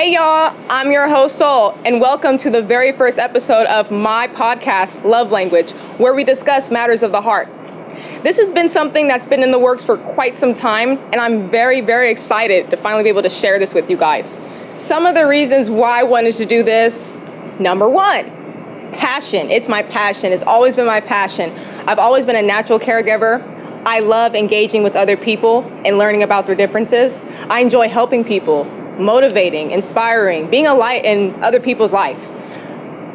Hey y'all, I'm your host Soul, and welcome to the very first episode of my podcast, Love Language, where we discuss matters of the heart. This has been something that's been in the works for quite some time, and I'm very, very excited to finally be able to share this with you guys. Some of the reasons why I wanted to do this: number one, passion. It's my passion. It's always been my passion. I've always been a natural caregiver. I love engaging with other people and learning about their differences. I enjoy helping people, motivating, inspiring, being a light in other people's life.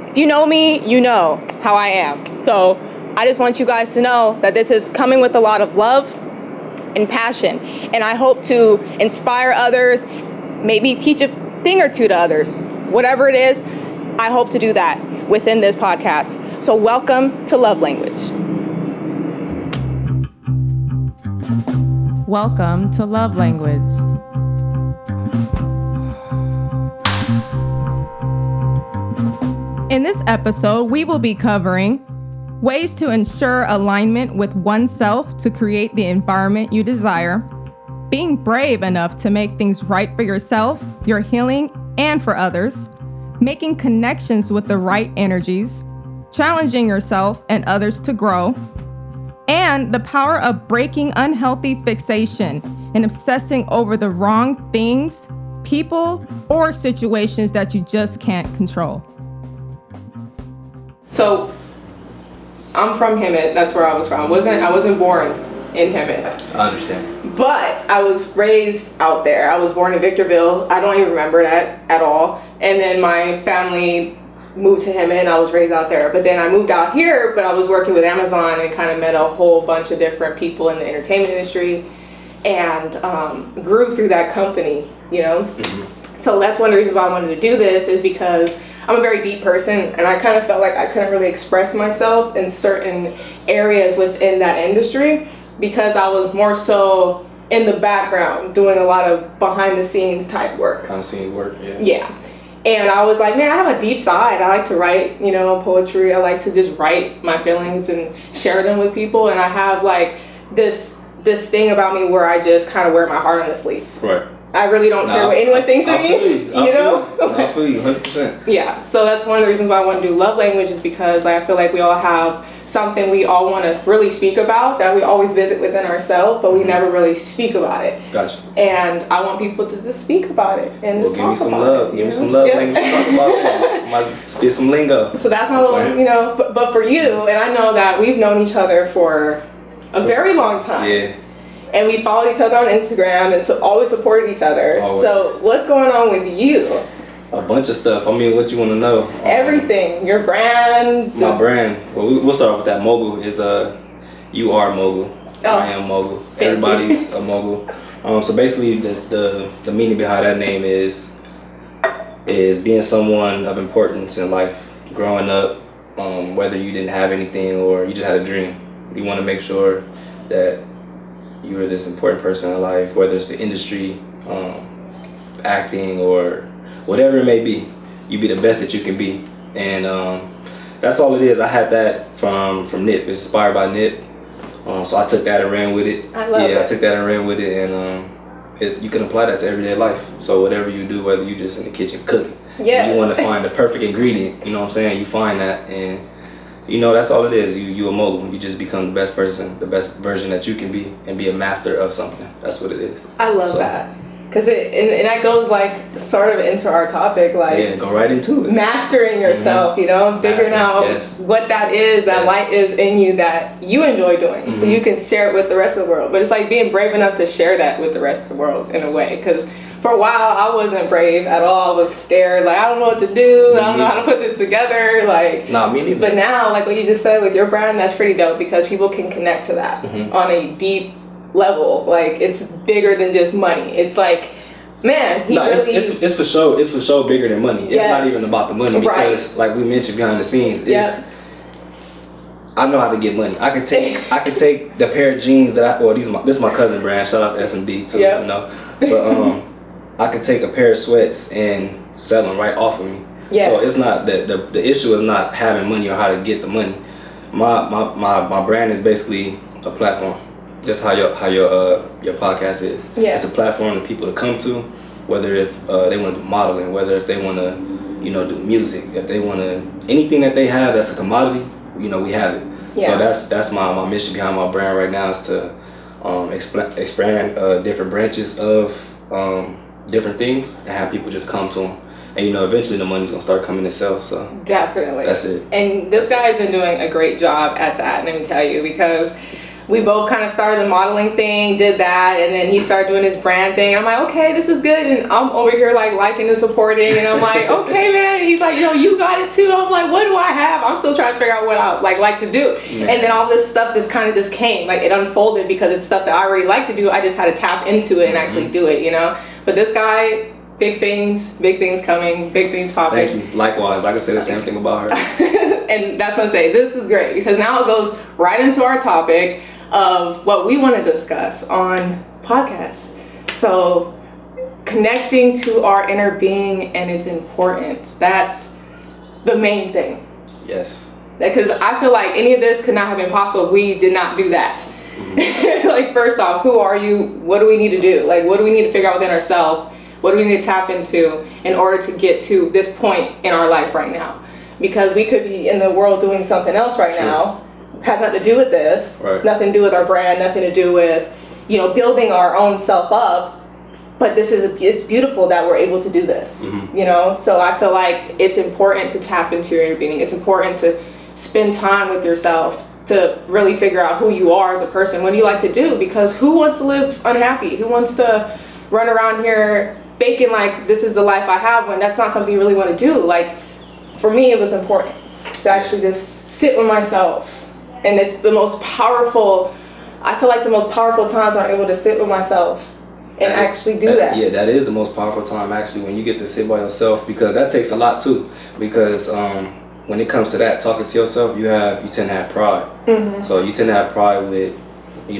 If you know me, you know how I am. So I just want you guys to know that this is coming with a lot of love and passion. And I hope to inspire others, maybe teach a thing or two to others. Whatever it is, I hope to do that within this podcast. So welcome to Love Language. Welcome to Love Language. In this episode, we will be covering ways to ensure alignment with oneself to create the environment you desire, being brave enough to make things right for yourself, your healing, and for others, making connections with the right energies, challenging yourself and others to grow, and the power of breaking unhealthy fixation and obsessing over the wrong things, people, or situations that you just can't control. So, I'm from Hemet. That's where I was from. I wasn't born in Hemet. I understand. But I was raised out there. I was born in Victorville. I don't even remember that at all. And then my family moved to Hemet and I was raised out there. But then I moved out here, but I was working with Amazon and kind of met a whole bunch of different people in the entertainment industry and grew through that company, you know? Mm-hmm. So that's one of the reasons why I wanted to do this, is because I'm a very deep person, and I kind of felt like I couldn't really express myself in certain areas within that industry because I was more so in the background doing a lot of behind the scenes type work. Behind the scenes work, yeah. Yeah. And I was like, man, I have a deep side. I like to write, poetry. I like to just write my feelings and share them with people. And I have like this thing about me where I just kind of wear my heart on the sleeve. Right. I really don't care what anyone thinks of me, I feel you, 100%. Yeah, so that's one of the reasons why I want to do Love Language, is because I feel like we all have something we all want to really speak about that we always visit within ourselves, but we never really speak about it. Gotcha. And I want people to just speak about it and just talk about it. Give me some love language to talk about that. Might spit some lingo. So that's my little, but for you, and I know that we've known each other for a very long time. Yeah. And we followed each other on Instagram and so always supported each other. Always. So what's going on with you? A bunch of stuff. I mean, what you want to know? Everything. Your brand. My brand. Well, we'll start off with that. Mogul is you are Mogul. Oh. I am Mogul. Everybody's a Mogul. So basically, the meaning behind that name is being someone of importance in life. Growing up, whether you didn't have anything or you just had a dream, you want to make sure that you are this important person in life, whether it's the industry, acting, or whatever it may be. You be the best that you can be, and that's all it is. I had that from Nip. It's inspired by Nip, so I took that and ran with it. I love it. I took that and ran with it, and you can apply that to everyday life. So whatever you do, whether you just in the kitchen cooking, yes. You want to find the perfect ingredient. You know what I'm saying? You find that, and that's all it is. You a mogul. You just become the best person, the best version that you can be, and be a master of something. That's what it is. I love that. Because and that goes like sort of into our topic, like go right into it. Mastering yourself, figuring out what that is, that light is in you that you enjoy doing, so you can share it with the rest of the world. But it's like being brave enough to share that with the rest of the world in a way, because for a while I wasn't brave at all. I was scared, like I don't know what to do, I don't know how to put this together, like. Nah, me neither. But now, like what you just said with your brand, that's pretty dope because people can connect to that on a deep level. Like it's bigger than just money. It's like, man, it's for sure. It's for sure bigger than money. It's not even about the money because, like we mentioned behind the scenes, I know how to get money. I could take the pair of jeans that this is my cousin brand. Shout out to SMD too. But I could take a pair of sweats and sell them right off of me. Yeah. So it's not the issue is not having money or how to get the money. My brand is basically a platform. Just how your podcast is. Yeah. It's a platform for people to come to whether if they want to do modeling, whether if they want to, do music, if they want to, anything that they have that's a commodity, we have it. Yeah. So that's my mission behind my brand right now, is to expand different branches of different things and have people just come to them. And eventually the money's gonna start coming itself. So definitely, that's it. And this guy has been doing a great job at that. Let me tell you, because we both kind of started the modeling thing, did that, and then he started doing his brand thing. I'm like, okay, this is good, and I'm over here like liking and supporting, and I'm like, okay, man. And he's like, you got it too. I'm like, what do I have? I'm still trying to figure out what I like to do. Yeah. And then all this stuff just came, like it unfolded because it's stuff that I already like to do. I just had to tap into it and actually do it, But this guy, big things coming, big things popping. Thank you. Likewise, I can say the same thing about her. And that's what I'm saying. This is great because now it goes right into our topic of what we want to discuss on podcasts. So connecting to our inner being and its importance. That's the main thing. Yes. Because I feel like any of this could not have been possible if we did not do that. Mm-hmm. Like, first off, who are you? What do we need to do? Like, what do we need to figure out within ourselves? What do we need to tap into in order to get to this point in our life right now? Because we could be in the world doing something else right now. Has nothing to do with this. Right. Nothing to do with our brand. Nothing to do with, building our own self up. But it's beautiful that we're able to do this. Mm-hmm. So I feel like it's important to tap into your inner being. It's important to spend time with yourself to really figure out who you are as a person. What do you like to do? Because who wants to live unhappy? Who wants to run around here faking like this is the life I have when that's not something you really want to do? Like, for me, it was important to actually just sit with myself. And it's the most powerful, I feel like the most powerful times I'm able to sit with myself and actually do that. Yeah, that is the most powerful time, actually, when you get to sit by yourself, because that takes a lot too. Because when it comes to that, talking to yourself, you tend to have pride. Mm-hmm. So you tend to have pride with,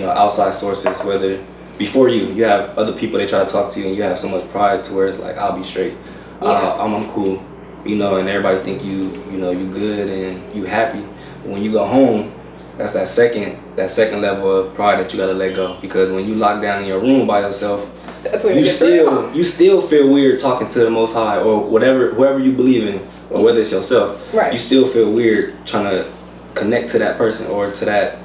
outside sources, whether before you have other people, they try to talk to you, and you have so much pride to where it's like, I'll be straight. Yeah. I'm cool, and everybody think you good and you happy. When you go home, that's that second level of pride that you gotta let go. Because when you lock down in your room by yourself, that's when you still feel weird talking to the Most High or whoever you believe in, or whether it's yourself. Right. You still feel weird trying to connect to that person or to that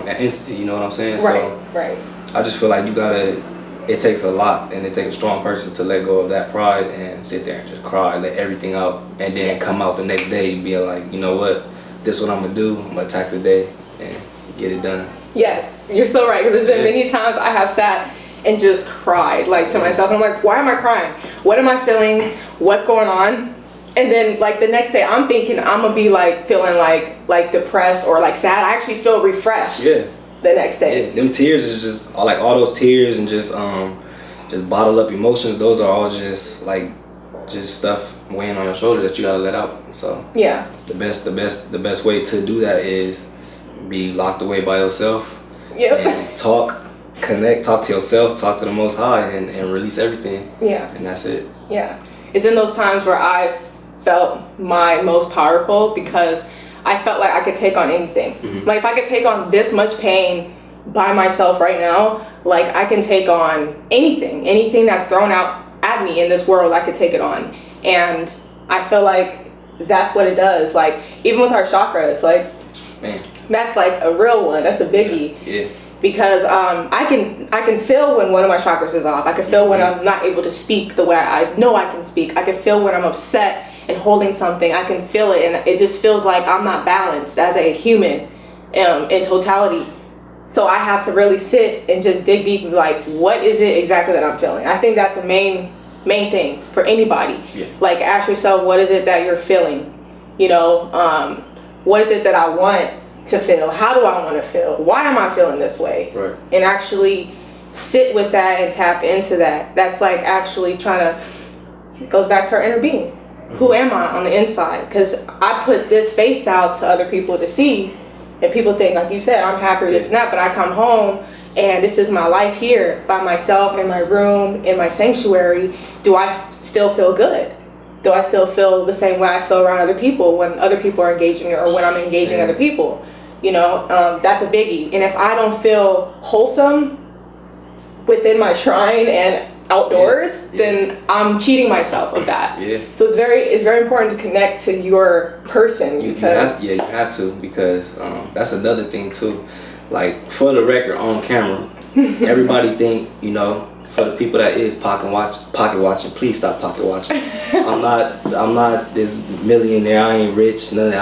entity. You know what I'm saying? Right. I just feel like it takes a lot, and it takes a strong person to let go of that pride and sit there and just cry, let everything out, and then come out the next day and be like, you know what, this is what I'm gonna do. I'm gonna attack the day and get it done. Yes, you're so right. Because there's been many times I have sat and just cried, like, to myself. I'm like, why am I crying? What am I feeling? What's going on? And then, like, the next day, I'm thinking I'm gonna be like feeling like depressed or like sad. I actually feel refreshed. Yeah. The next day. Yeah, them tears is just like all those tears and just bottled up emotions. Those are all just stuff weighing on your shoulder that you gotta let out. So yeah, the best way to do that is be locked away by yourself. Yep. And talk to yourself, talk to the Most High, and release everything. Yeah. And that's it. Yeah. It's in those times where I felt my most powerful, because I felt like I could take on anything. Mm-hmm. Like, if I could take on this much pain by myself right now, like, I can take on anything that's thrown out at me in this world, I could take it on. And I feel like that's what it does. Like, even with our chakras, like, man, that's like a real one. That's a biggie. Yeah. Because I can feel when one of my chakras is off. I can feel when I'm not able to speak the way I know I can speak. I can feel when I'm upset and holding something. I can feel it, and it just feels like I'm not balanced as a human in totality. So I have to really sit and just dig deep and be like, what is it exactly that I'm feeling? I think that's the main thing for anybody. Yeah. Like, ask yourself, what is it that you're feeling? What is it that I want to feel? How do I want to feel? Why am I feeling this way? Right. And actually sit with that and tap into that. That's like actually it goes back to our inner being. Mm-hmm. Who am I on the inside? Because I put this face out to other people to see, and people think, like you said, I'm happy, this and that, but I come home and this is my life here by myself in my room, in my sanctuary. Do I still feel good? Do I still feel the same way I feel around other people when other people are engaging, or when I'm engaging other people? That's a biggie. And if I don't feel wholesome within my shrine and outdoors, then I'm cheating myself of that. Yeah. So it's very important to connect to your person because you have to, because that's another thing too. Like, for the record, on camera, everybody think, you know, for the people that is pocket watching, please stop pocket watching. I'm not this millionaire. I ain't rich. None of that.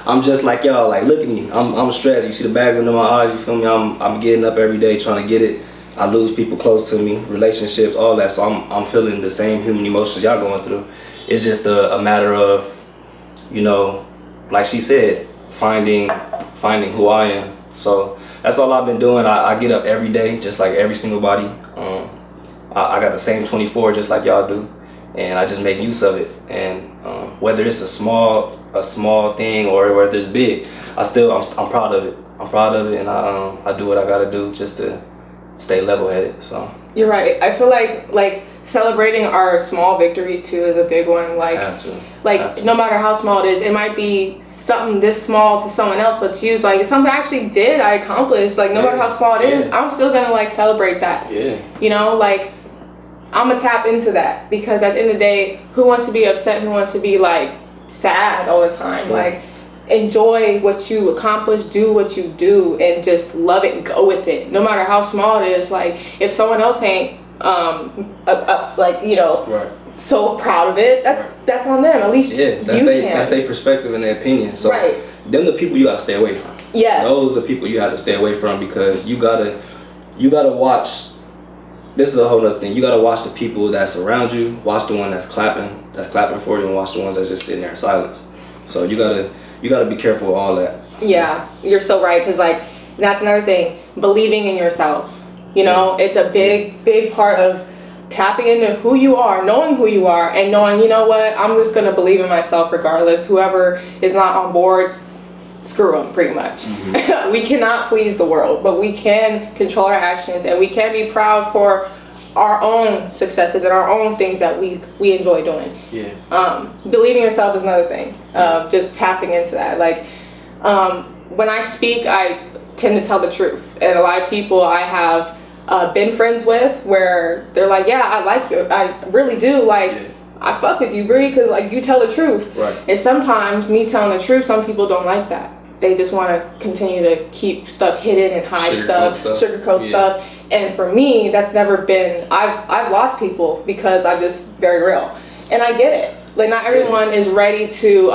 I'm just like y'all. Like, look at me. I'm stressed. You see the bags under my eyes. You feel me? I'm getting up every day trying to get it. I lose people close to me, relationships, all that. So I'm feeling the same human emotions y'all going through. It's just a matter of, you know, like she said, finding who I am. So that's all I've been doing. I get up every day, just like every single body. I got the same 24 just like y'all do, and I just make use of it. And whether it's a small thing or whether it's big, I'm proud of it. I'm proud of it, and I do what I gotta do just to stay level-headed. So you're right. I feel like celebrating our small victories too is a big one. Like, no matter how small it is, it might be something this small to someone else, but to you it's like it's something I actually did, I accomplished. Like, no matter how small it is, I'm still gonna like celebrate that. Yeah. You know, like, I'm gonna tap into that, because at the end of the day, who wants to be upset? Who wants to be like sad all the time? Sure. Like, enjoy what you accomplish, do what you do, and just love it and go with it, no matter how small it is. Like, if someone else ain't like, you know, right, so proud of it, that's on them. At least that's their perspective and their opinion. So them the people you gotta stay away from. Yeah, those are the people you have to stay away from, because you gotta watch. This is a whole other thing. You gotta watch the people that's around you, watch the one that's clapping for you, and watch the ones that's just sitting there in silence. So you gotta be careful with all that. Yeah, you're so right, because like, that's another thing, believing in yourself. You know, it's a big part of tapping into who you are, knowing who you are, and knowing, you know what, I'm just gonna believe in myself regardless. Whoever is not on board, screw them, pretty much. Mm-hmm. We cannot please the world, but we can control our actions, and we can be proud for our own successes and our own things that we enjoy doing. Yeah. Believing yourself is another thing. Just tapping into that. Like, when I speak, I tend to tell the truth, and a lot of people I have been friends with, where they're like, yeah, I like you, I really do, like, I fuck with you, Bree, because like, you tell the truth. Right. And sometimes me telling the truth, some people don't like that. They just want to continue to keep stuff hidden and hide sugarcoat stuff. And for me, that's never been, I've lost people because I'm just very real. And I get it. Like, not everyone is ready to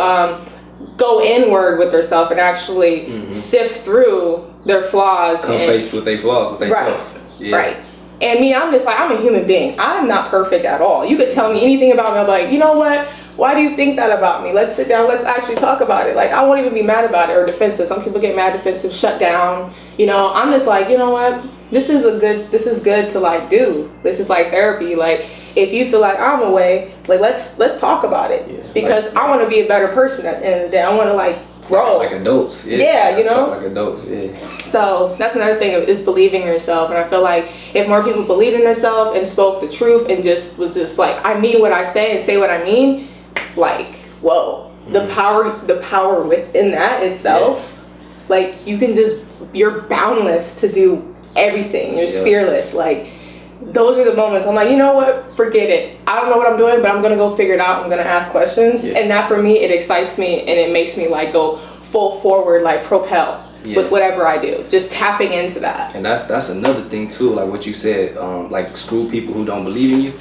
go inward with themselves and actually sift through their flaws. Come face with their flaws, with themselves. Right. Yeah. Right. And me, I'm just like, I'm a human being. I'm not perfect at all. You could tell me anything about me. I'm like, you know what? Why do you think that about me? Let's sit down. Let's actually talk about it. Like, I won't even be mad about it or defensive. Some people get mad, defensive, shut down. You know, I'm just like, you know what? This is good to like do. This is like therapy. Like, if you feel like I'm away, like, let's talk about it. Yeah. Because I want to be a better person at the end of the day. I want to like grow. Like adults. Yeah, you know? Like adults, yeah. So that's another thing, is believing in yourself. And I feel like if more people believed in themselves and spoke the truth and was just like, I mean what I say and say what I mean, like, whoa, the power within that itself, like, you're boundless to do everything. You're fearless. Like, those are the moments I'm like, you know what, forget it. I don't know what I'm doing, but I'm gonna go figure it out. I'm gonna ask questions. And that, for me, it excites me, and it makes me like go full forward, like propel with whatever I do, just tapping into that. And that's another thing too, like what you said, like, screw people who don't believe in you.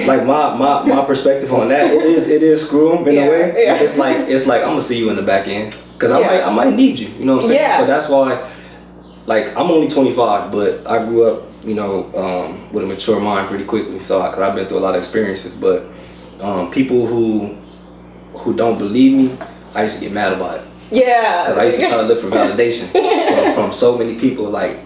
Like, my perspective on that, it is screw them in a way. Yeah. It's like I'm gonna see you in the back end, because I might need you. You know what I'm saying? Yeah. So that's why, like, I'm only 25, but I grew up, you know, with a mature mind pretty quickly. So, because I've been through a lot of experiences, but people who don't believe me, I used to get mad about it. Yeah. Because I used to try to look for validation from so many people. Like,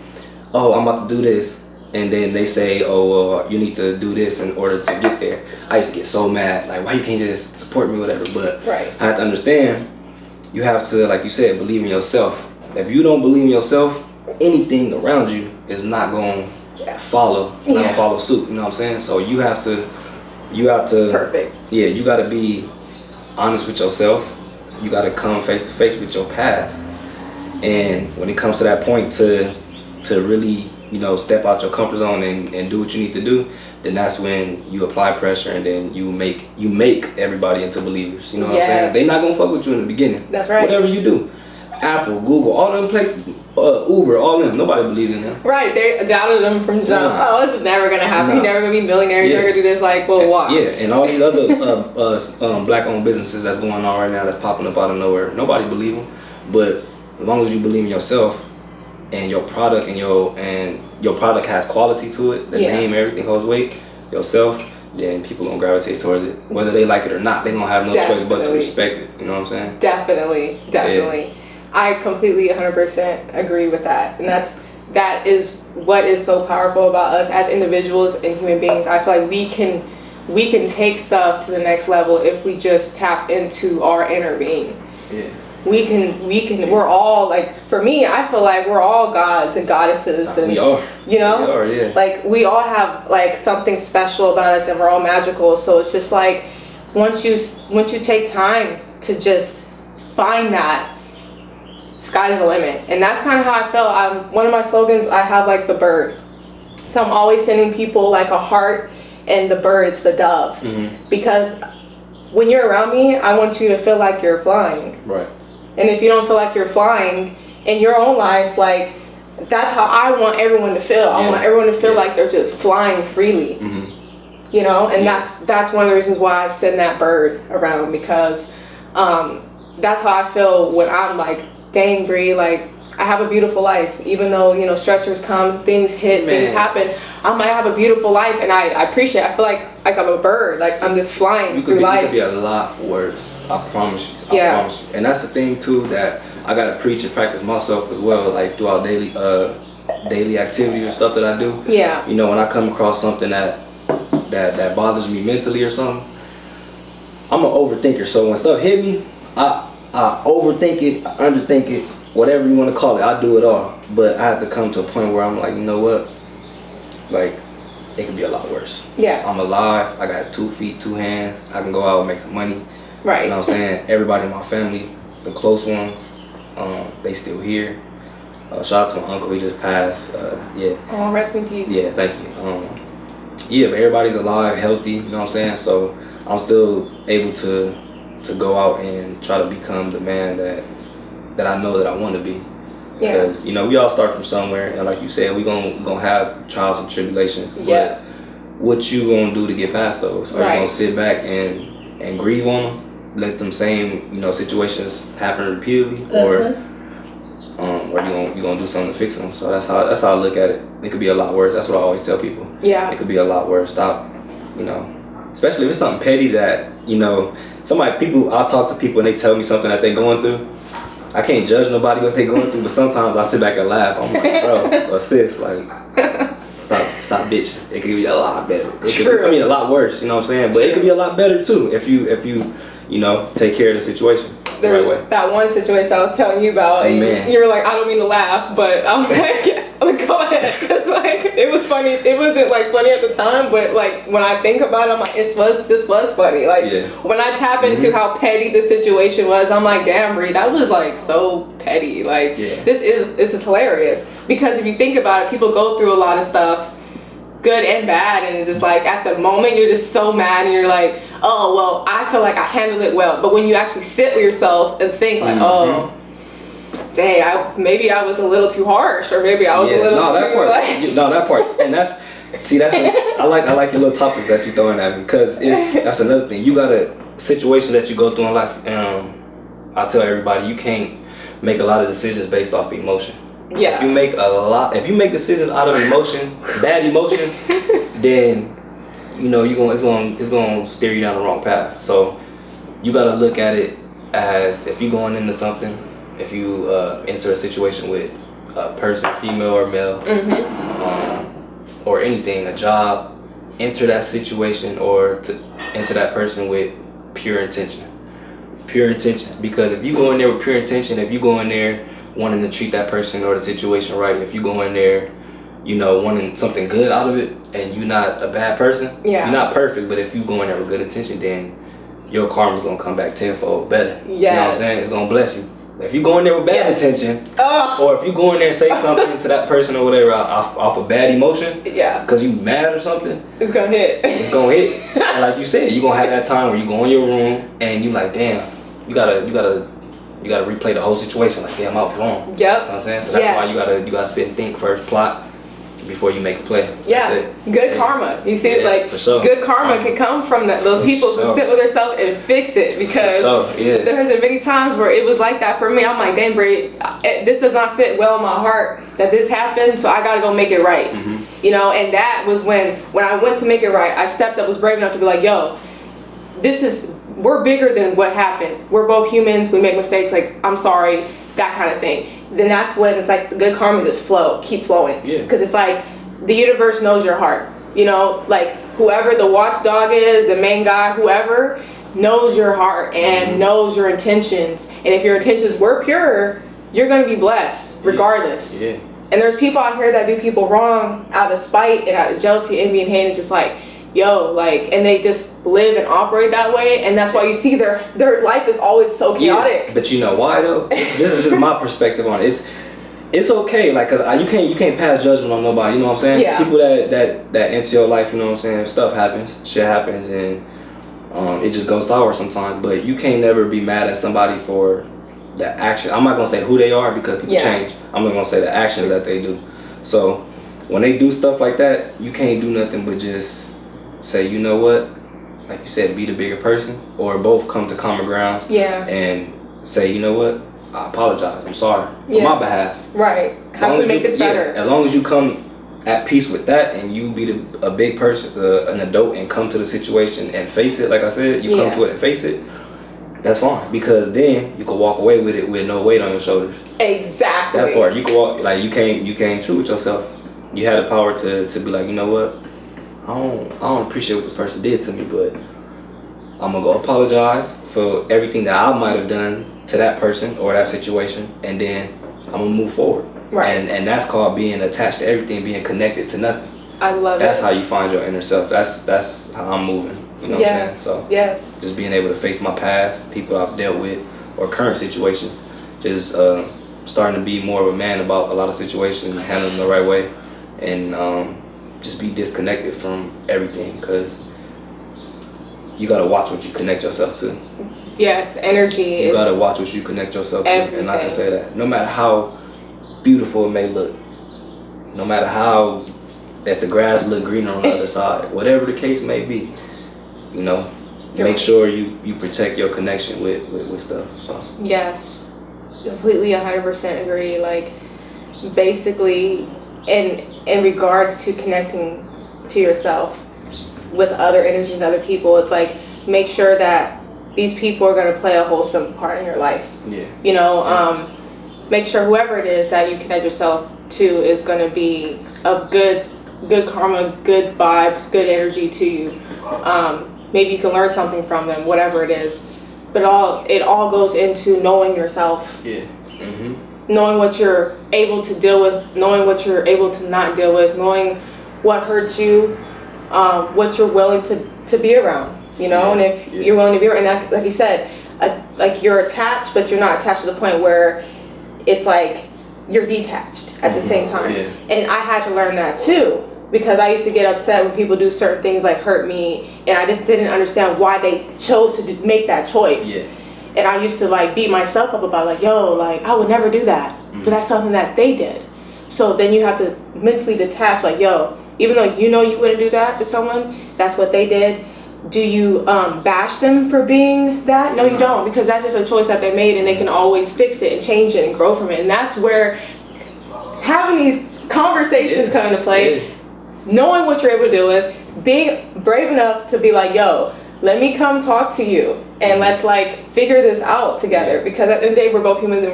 oh, I'm about to do this, and then they say, oh, you need to do this in order to get there. I used to get so mad, like, why you can't just support me, whatever. But I have to understand, you have to, like you said, believe in yourself. If you don't believe in yourself, anything around you is not going to follow, not going to follow suit. You know what I'm saying? So you have to perfect. Yeah, you got to be honest with yourself. You got to come face to face with your past. And when it comes to that point, to really, you know, step out your comfort zone and do what you need to do, then that's when you apply pressure, and then you make everybody into believers. You know what I'm saying? They not gonna fuck with you in the beginning. That's right. Whatever you do, Apple, Google, all them places, Uber, all them, nobody believed in them. Right, they doubted them from jump. Nah. Oh, this is never gonna happen. Nah. You're never gonna be millionaires. You're never gonna do this. Like, well, watch. Yeah, and all these other black-owned businesses that's going on right now, that's popping up out of nowhere. Nobody believe them, but as long as you believe in yourself and your product and your product has quality to it, the name, everything holds weight, yourself, then people gonna gravitate towards it, whether they like it or not. They gonna have no choice but to respect it. You know what I'm saying? Definitely. Yeah. I completely 100% agree with that, and that is what is so powerful about us as individuals and human beings. I feel like we can take stuff to the next level if we just tap into our inner being. Yeah. We're all, like, for me, I feel like we're all gods and goddesses, and we are. You know, we are, yeah. Like, we all have like something special about us, and we're all magical. So it's just like once you take time to just find that, sky's the limit. And that's kind of how I felt. One of my slogans, I have like the bird, so I'm always sending people like a heart and the bird, it's the dove. Because when you're around me, I want you to feel like you're flying. Right. And if you don't feel like you're flying in your own life, like, that's how I want everyone to feel. I want everyone to feel like they're just flying freely. You know, and that's one of the reasons why I send that bird around, because that's how I feel when I'm like, dang, Bree, like, I have a beautiful life. Even though, you know, stressors come, things hit, things happen, I might have a beautiful life, and I appreciate it. I feel like I'm a bird, like I'm just flying through life. You could be a lot worse, I promise you. I promise you. And that's the thing too, that I gotta preach and practice myself as well, like throughout daily activities and stuff that I do. Yeah. You know, when I come across something that bothers me mentally or something, I'm an overthinker. So when stuff hit me, I overthink it, I underthink it, whatever you want to call it, I do it all. But I have to come to a point where I'm like, you know what? Like, it could be a lot worse. Yes. I'm alive. I got 2 feet, 2 hands. I can go out and make some money. Right. You know what I'm saying? Everybody in my family, the close ones, they still here. Shout out to my uncle. He just passed. Oh, rest in peace. Yeah, thank you. But everybody's alive, healthy. You know what I'm saying? So I'm still able to go out and try to become the man that I know that I want to be. Because, you know, we all start from somewhere, and like you said, we're gonna have trials and tribulations. Yes. But what you gonna do to get past those? Are you gonna sit back and grieve on them, let them same, you know, situations happen repeatedly, or you gonna do something to fix them? So that's how I look at it. It could be a lot worse. That's what I always tell people. Yeah. It could be a lot worse. Stop, you know, especially if it's something petty that, you know, I'll talk to people and they tell me something that they're going through. I can't judge nobody what they're going through, but sometimes I sit back and laugh. I'm like, bro, or sis, like, stop bitching. It could be a lot better. A lot worse, you know what I'm saying? But it could be a lot better too if you know, take care of the situation. There's that one situation I was telling you about, and you were like, I don't mean to laugh, but I'm like, go ahead, because like, it was funny. It wasn't like funny at the time, but like when I think about it, I'm like, this was funny. Like when I tap into how petty the situation was, I'm like, damn, Bree, that was like so petty. Like this is hilarious, because if you think about it, people go through a lot of stuff, good and bad, and it's just like at the moment you're just so mad and you're like, oh well, I feel like I handled it well. But when you actually sit with yourself and think like, oh dang, maybe I was a little too harsh, or maybe I was a little too that part. And that's I like your little topics that you're throwing at me, because that's another thing. You got a situation that you go through in life. I tell everybody, you can't make a lot of decisions based off emotion. Yeah. If you make decisions out of emotion, bad emotion, then you know it's gonna steer you down the wrong path. So you gotta look at it as, if you're going into something, if you enter a situation with a person, female or male, or anything, a job, enter that situation or to enter that person with pure intention. Pure intention. Because if you go in there with pure intention, if you go in there wanting to treat that person or the situation right, if you go in there, you know, wanting something good out of it, and you're not a bad person, you're not perfect, but if you go in there with good intention, then your karma's gonna come back tenfold better. You know what I'm saying? It's gonna bless you. If you go in there with bad intention, or if you go in there and say something to that person or whatever off a bad emotion, because you mad or something, it's gonna hit. It's gonna hit. And like you said, you gonna have that time where you go in your room and you like, damn, you gotta replay the whole situation. Like, damn, I was wrong. Yep. You know what I'm saying? So that's why you gotta sit and think first, plot before you make a play. Yeah, good karma. You see, like, for sure. Good karma can come from those people who sit with themselves and fix it, because there's been many times where it was like that for me. I'm like, damn, Bray, this does not sit well in my heart that this happened, so I gotta go make it right. You know, and that was when I went to make it right, I stepped up, was brave enough to be like, yo, we're bigger than what happened. We're both humans, we make mistakes, like, I'm sorry, that kind of thing. Then that's when it's like the good karma just keep flowing. Because it's like the universe knows your heart. You know, like whoever the watchdog is, the main guy, whoever knows your heart and knows your intentions. And if your intentions were pure, you're going to be blessed regardless. And there's people out here that do people wrong out of spite and out of jealousy, envy, and hate. It's just like, yo, like, and they just live and operate that way, and that's why you see their life is always so chaotic. But you know why though? This is just my perspective on it. It's okay, like, cause you can't pass judgment on nobody. You know what I'm saying? People that enter your life, you know what I'm saying? Stuff happens, shit happens, and it just goes sour sometimes. But you can't never be mad at somebody for the action. I'm not gonna say who they are because people change. I'm not gonna say the actions that they do. So when they do stuff like that, you can't do nothing but just say, you know what, like you said, be the bigger person, or both come to common ground and say, you know what, I apologize, I'm sorry for my behalf. Right. How can we make this better? As long as you come at peace with that and you be a big person, an adult, and come to the situation and face it, like I said, you come to it and face it, that's fine, because then you can walk away with it with no weight on your shoulders. Exactly. That part, you can walk, like, you came true with yourself. You had the power to be like, you know what, I don't appreciate what this person did to me, but I'm gonna go apologize for everything that I might have done to that person or that situation, and then I'm gonna move forward. Right. And that's called being attached to everything, being connected to nothing. I love it. That's how you find your inner self. That's how I'm moving. You know what I'm saying? So just being able to face my past, people I've dealt with, or current situations, just starting to be more of a man about a lot of situations, handle them the right way, and just be disconnected from everything, because you gotta watch what you connect yourself to. Yes, energy. You gotta watch what you connect yourself to, and I can say that no matter how beautiful it may look, no matter how, if the grass look greener on the other side, whatever the case may be, you know, make sure you protect your connection with stuff. So yes, completely 100% agree. Like, basically, in regards to connecting to yourself with other energies and other people, it's like, make sure that these people are going to play a wholesome part in your life. You know, make sure whoever it is that you connect yourself to is going to be a good karma, good vibes, good energy to you. Maybe you can learn something from them, whatever it is. But it all goes into knowing yourself. Knowing what you're able to deal with, knowing what you're able to not deal with, knowing what hurts you, what you're willing to be around, you know. And if you're willing to be around, and like you said, like, you're attached, but you're not attached to the point where it's like you're detached at the same time. And I had to learn that too, because I used to get upset when people do certain things like hurt me, and I just didn't understand why they chose to make that choice. And I used to like beat myself up about, like, yo, like, I would never do that, but that's something that they did. So then you have to mentally detach, like, yo, even though you know you wouldn't do that to someone, that's what they did. Do you bash them for being that? No, you don't, because that's just a choice that they made, and they can always fix it and change it and grow from it. And that's where having these conversations come into play, knowing what you're able to deal with, being brave enough to be like, yo, let me come talk to you, and let's like figure this out together, because at the end of the day, we're both humans, and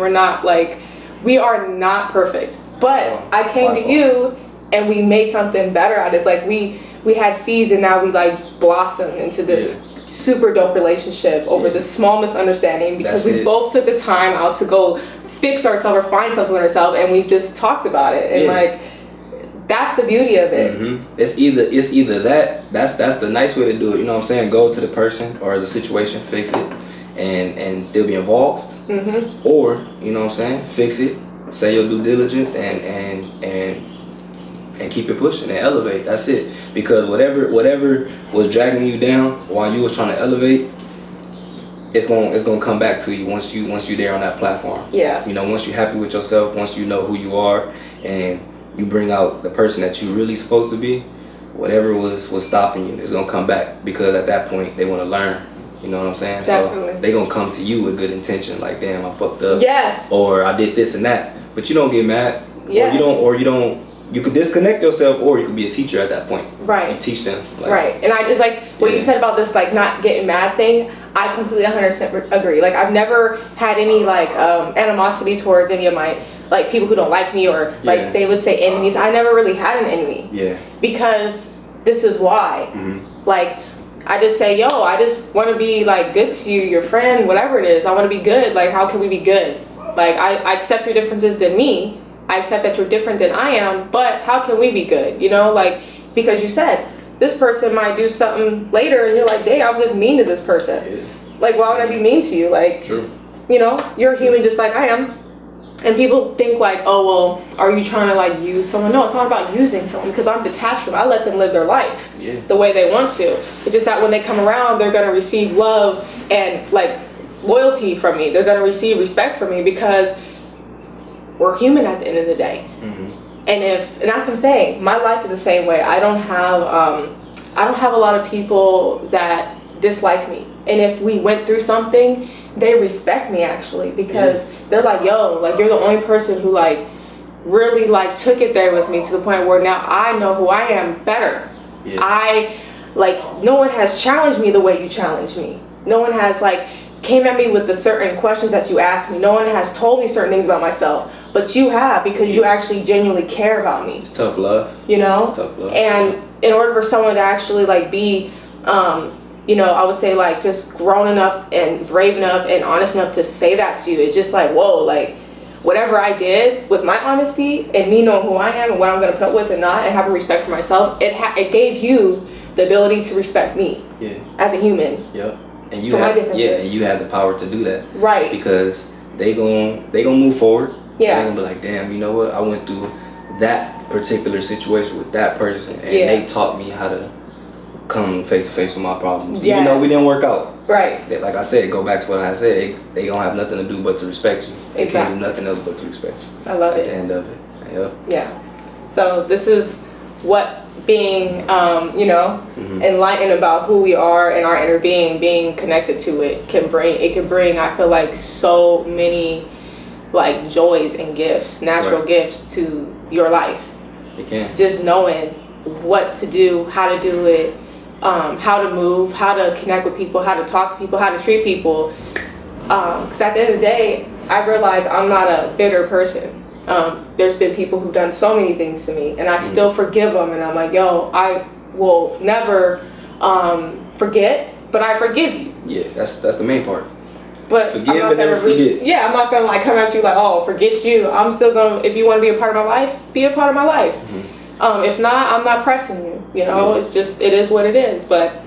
we are not perfect. But I came to you and we made something better out of it. It's like we had seeds, and now we like blossomed into this super dope relationship over the small misunderstanding, because we both took the time out to go fix ourselves or find something in ourselves, and we just talked about it. And like, that's the beauty of it. It's either that's the nice way to do it, you know what I'm saying? Go to the person or the situation, fix it, and still be involved, or you know what I'm saying, fix it, say your due diligence, and keep it pushing and elevate. That's it. Because whatever was dragging you down while you was trying to elevate, it's gonna come back to you once you're there on that platform. Yeah. You know, once you're happy with yourself, once you know who you are, and you bring out the person that you really supposed to be, whatever was stopping you is gonna come back, because at that point they want to learn. You know what I'm saying? Definitely. So they gonna come to you with good intention, like, damn, I fucked up. Yes. Or I did this and that. But you don't get mad. Yes. You could disconnect yourself, or you could be a teacher at that point. Right. You teach them. Like, right. And I just like what you said about this, like, not getting mad thing. I completely 100% agree. Like, I've never had any like animosity towards any of my like people who don't like me, or like they would say enemies. I never really had an enemy. Yeah. Because this is why. Like, I just say, yo, I just want to be like good to you, your friend, whatever it is. I want to be good. Like, how can we be good? Like, I accept your differences than me. I accept that you're different than I am, but how can we be good? You know, like, because you said this person might do something later and you're like, dang, I was just mean to this person. Yeah. Like, why would I be mean to you? Like, true. You know, you're human just like I am. And people think like, oh, well, are you trying to like use someone? No, it's not about using someone, because I'm detached from it. I let them live their life the way they want to. It's just that when they come around, they're going to receive love and like loyalty from me. They're going to receive respect from me, because we're human at the end of the day. And that's what I'm saying. My life is the same way. I don't have a lot of people that dislike me. And if we went through something, they respect me actually, because they're like, yo, like, you're the only person who like really like took it there with me, to the point where now I know who I am better. I like, no one has challenged me the way you challenged me. No one has like came at me with the certain questions that you asked me. No one has told me certain things about myself, but you have, because you actually genuinely care about me. It's tough love. You know? It's tough love. And in order for someone to actually like be, you know, I would say like just grown enough and brave enough and honest enough to say that to you, it's just like, whoa, like whatever I did with my honesty and me knowing who I am and what I'm going to put up with and not, and having respect for myself, it gave you the ability to respect me as a human. Yep. And you have, and you have the power to do that. Right. Because they gon' move forward. Yeah. They're gonna be like, damn, you know what? I went through that particular situation with that person, and they taught me how to come face to face with my problems. Even though we didn't work out. Right. Like I said, go back to what I said. They don't have nothing to do but to respect you. They can't do nothing else but to respect you. I love it. At the end of it. Yep. Yeah. So this is what being, you know, enlightened about who we are and our inner being connected to it can bring. It can bring, I feel like, so many like joys and gifts, natural gifts to your life. It can. Just knowing what to do, how to do it, how to move, how to connect with people, how to talk to people, how to treat people. Because at the end of the day, I realize I'm not a bitter person. There's been people who've done so many things to me, and I still forgive them, and I'm like, yo, I will never forget, but I forgive you. Yeah, that's the main part. But forgive but never forget. I'm not gonna like come at you like, oh, forget you. I'm still gonna, if you want to be a part of my life, be a part of my life. If not, I'm not pressing you. You know, it's just, it is what it is. But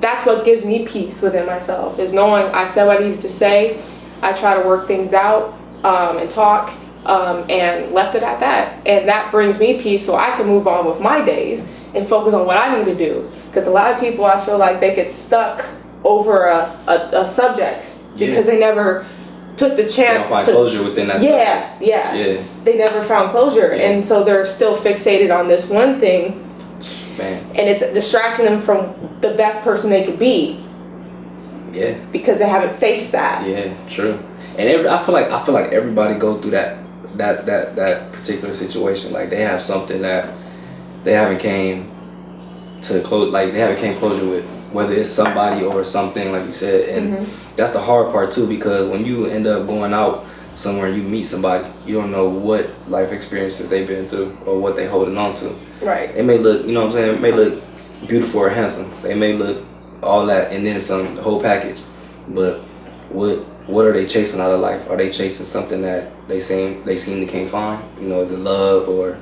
that's what gives me peace within myself, is knowing I said what I needed to say. I try to work things out and talk. And left it at that, and that brings me peace, so I can move on with my days and focus on what I need to do. Because a lot of people, I feel like they get stuck over a subject because they never took the chance. They don't find closure within that subject. Yeah. They never found closure, and so they're still fixated on this one thing. Man. And it's distracting them from the best person they could be. Yeah. Because they haven't faced that. Yeah, true. And I feel like everybody go through that particular situation. Like, they have something that they haven't came to close, like they haven't came closure with, whether it's somebody or something, like you said. And that's the hard part too, because when you end up going out somewhere and you meet somebody, you don't know what life experiences they've been through or what they holding on to. Right. It may look, you know what I'm saying, it may look beautiful or handsome. They may look all that and then some, the whole package. But what are they chasing out of life? Are they chasing something that they seem they can't find? You know, is it love, or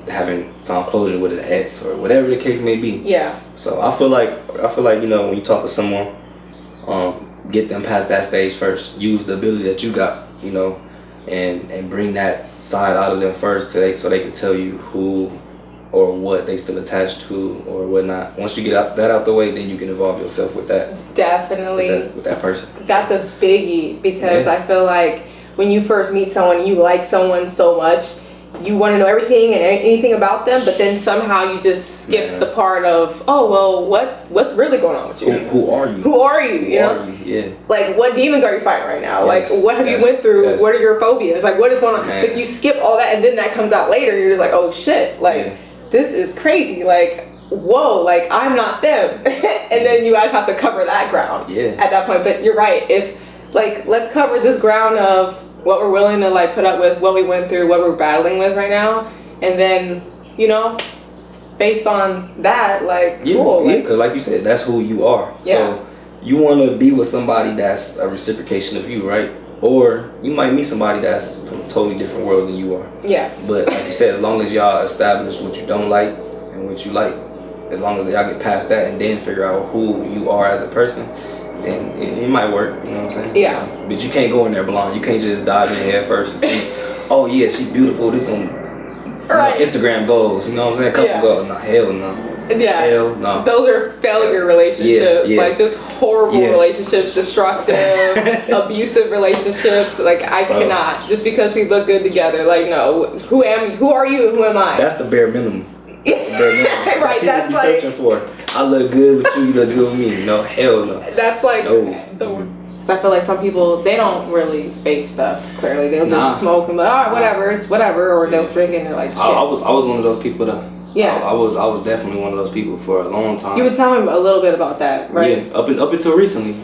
haven't found closure with an ex, or whatever the case may be? Yeah. So I feel like, you know, when you talk to someone get them past that stage first. Use the ability that you got, you know, and bring that side out of them first so they can tell you who or what they still attached to or whatnot. Once you get that out the way, then you can involve yourself with that. Definitely. With that person. That's a biggie because I feel like when you first meet someone, you like someone so much, you want to know everything and anything about them, but then somehow you just skip the part of, oh, well, what's really going on with you? Who are you? Who are you? You know? Yeah. Like, what demons are you fighting right now? Yes. Like, what have you went through? Yes. What are your phobias? Like, what is going on? Man. Like, you skip all that, and then that comes out later, and you're just like, oh, shit. Like, this is crazy. Like, whoa, like, I'm not them. And then you guys have to cover that ground at that point. But you're right. If, like, let's cover this ground of what we're willing to, like, put up with, what we went through, what we're battling with right now. And then, you know, based on that, like, cool. Yeah, because like you said, that's who you are. Yeah. So you want to be with somebody that's a reciprocation of you, right? Or you might meet somebody that's from a totally different world than you are. Yes. But like you said, as long as y'all establish what you don't like and what you like, as long as y'all get past that and then figure out who you are as a person, then it might work, you know what I'm saying? Yeah. So, but you can't go in there blind. You can't just dive in head first and think, oh yeah, she's beautiful, this gonna Instagram goals, you know what I'm saying? Couple goals. Nah, hell no. Yeah. Hell no. Those are failure relationships. Yeah. Like, just horrible relationships, destructive, abusive relationships. Like, I cannot. Just because we look good together. Like, no. Who are you and who am I? That's the bare minimum. Right, that's be like searching for. I look good with you, you look good with me. No, hell no. That's like I feel like some people, they don't really face stuff clearly. They'll just smoke and be like, all right, whatever, it's whatever, or they'll drink and they're like, shit. I was one of those people that I was definitely one of those people for a long time. You would tell me a little bit about that, right? Yeah, up until recently.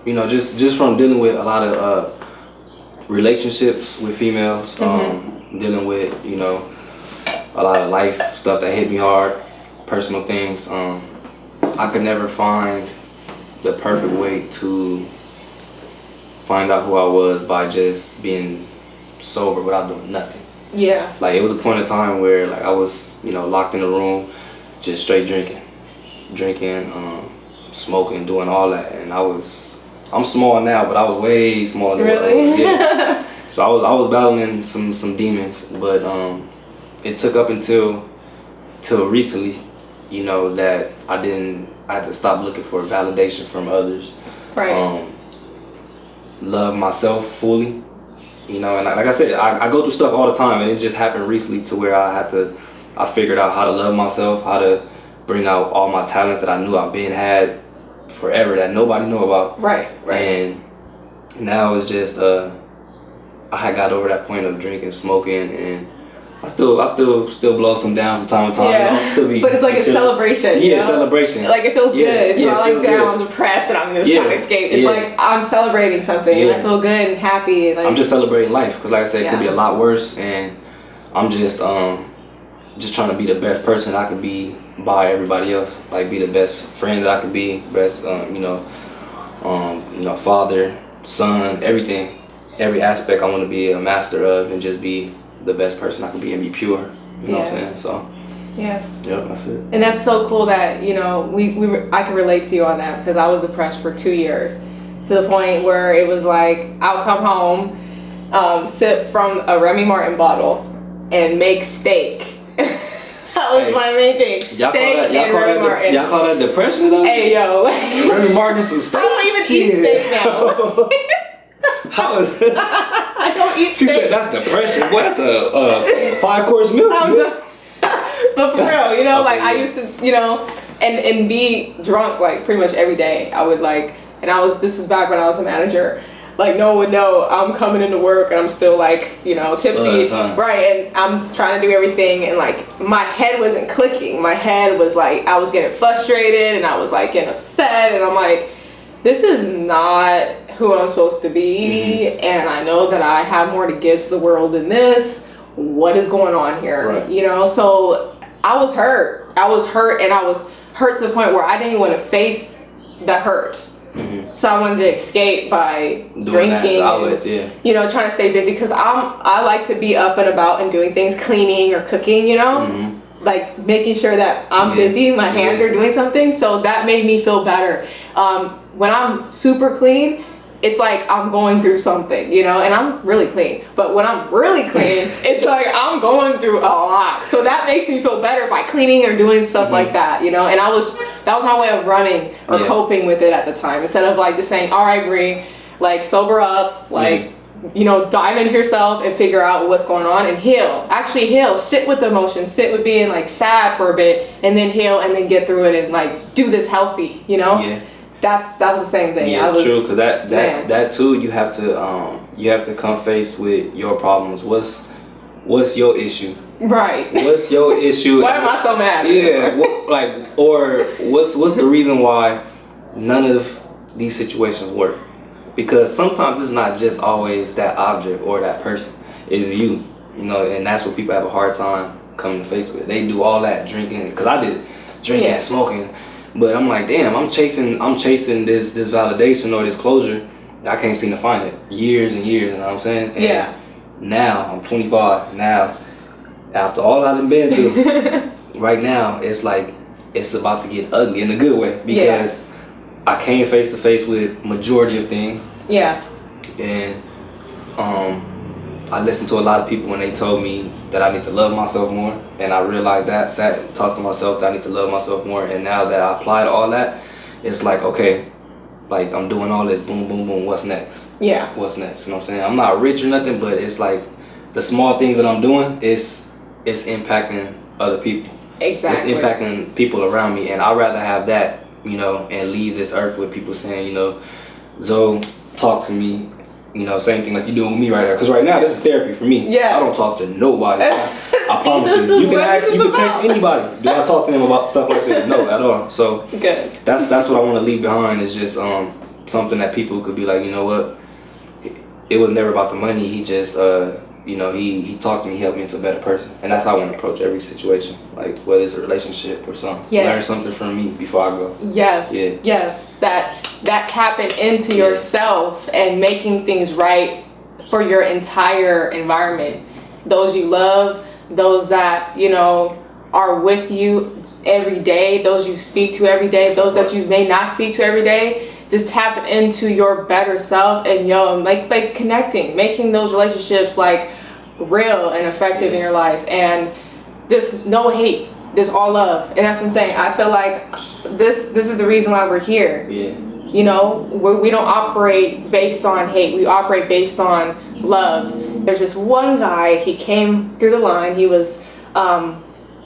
You know, just from dealing with a lot of relationships with females, dealing with, you know, a lot of life stuff that hit me hard, personal things. I could never find the perfect way to find out who I was by just being sober without doing nothing. Yeah. Like, it was a point in time where, like, I was, you know, locked in a room, just straight drinking, smoking, doing all that, and I'm small now, but I was way smaller than really? Yeah. So I was battling some demons, but it took up until recently, you know, that I had to stop looking for validation from others. Right. Love myself fully, you know, and like I said, I go through stuff all the time, and it just happened recently to where I figured out how to love myself, how to bring out all my talents that I knew I've been had forever that nobody knew about. Right. And now it's just I had got over that point of drinking, smoking, and I still blow some down from time to time. Yeah. You know, still be, but it's like a celebration. Yeah, you know? Celebration. Like, it feels good. Yeah, I'm like down, depressed, and I'm just trying to escape. It's like I'm celebrating something, and I feel good and happy. And, like, I'm just celebrating life, because like I said, it could be a lot worse, and I'm just trying to be the best person I could be by everybody else. Like, be the best friend that I could be, best father, son, everything, every aspect I want to be a master of, and just be the best person I could be and be pure. You know what I'm saying? So. Yes. Yep, that's it. And that's so cool that, you know, I can relate to you on that, because I was depressed for 2 years, to the point where it was like, I'll come home, sip from a Remy Martin bottle, and make steak. That was my main thing. Steak and Remy Martin. Y'all call that depression though? Hey, yo. Remy Martin some steak? I don't even eat steak now. How is I don't eat She steak. said that's depression. Boy, that's a 5-course meal. But for real, you know, like, I used to, you know, and be drunk, like, pretty much every day. I would, like, and this was back when I was a manager. Like, no one would know I'm coming into work and I'm still, like, you know, tipsy. Right, and I'm trying to do everything, and, like, my head wasn't clicking. My head was, like, I was getting frustrated, and I was, like, getting upset, and I'm like, this is not who I'm supposed to be, and I know that I have more to give to the world than this. What is going on here? Right. You know, so I was hurt, and I was hurt to the point where I didn't even want to face the hurt. So I wanted to escape by drinking, you know, trying to stay busy, because I like to be up and about and doing things, cleaning or cooking, you know. like making sure that I'm busy, my hands are doing something. So that made me feel better. When I'm super clean, it's like I'm going through something, you know, and I'm really clean. But when I'm really clean, it's like I'm going through a lot. So that makes me feel better by cleaning or doing stuff like that, you know. And that was my way of running or coping with it at the time. Instead of like just saying, all right, Bree, like sober up, like, you know, dive into yourself and figure out what's going on and heal. Actually heal. Sit with the emotion. Sit with being like sad for a bit and then heal and then get through it and like do this healthy, you know? Yeah. That was the same thing. Yeah, true. Because that too, you have to come face with your problems. What's your issue? Right. What's your issue? Why am I so mad? Yeah. Or what's the reason why none of these situations work? Because sometimes it's not just always that object or that person. It's you. You know, and that's what people have a hard time coming to face with. They do all that drinking. Because I did drinking and smoking. But I'm like, damn, I'm chasing this validation or this closure. I can't seem to find it. Years and years, you know what I'm saying? And now, I'm 25. Now, after all I've been through, right now, it's like, it's about to get ugly in a good way. Because I came face to face with majority of things. Yeah. And I listened to a lot of people when they told me that I need to love myself more, and I realized that, sat and talked to myself that I need to love myself more, and now that I applied all that, it's like, okay, like I'm doing all this, boom, boom, boom, what's next? Yeah. What's next? You know what I'm saying? I'm not rich or nothing, but it's like the small things that I'm doing, it's impacting other people. Exactly. It's impacting people around me, and I'd rather have that, you know, and leave this earth with people saying, you know, Zoe, talk to me. You know, same thing like you're doing with me right now. Because right now, this is therapy for me. Yeah. I don't talk to nobody. I promise you. You can text anybody. Do I talk to them about stuff like this? No, at all. So good. That's what I want to leave behind is just something that people could be like, you know what? It was never about the money. He just, you know, he talked to me, he helped me into a better person. And that's how I want to approach every situation. Like whether it's a relationship or something. Yes. Learn something from me before I go. Yes. Yeah. Yes. That tapping into yourself and making things right for your entire environment. Those you love, those that, you know, are with you every day, those you speak to every day, those that you may not speak to every day. Just tap into your better self and like connecting, making those relationships like real and effective in your life, and just no hate, just all love. And that's what I'm saying. I feel like this is the reason why we're here. Yeah. You know, we don't operate based on hate. We operate based on love. There's this one guy, he came through the line. He was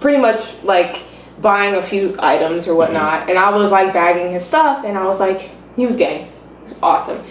pretty much like buying a few items or whatnot. And I was like bagging his stuff, and I was like, he was gay. It was awesome.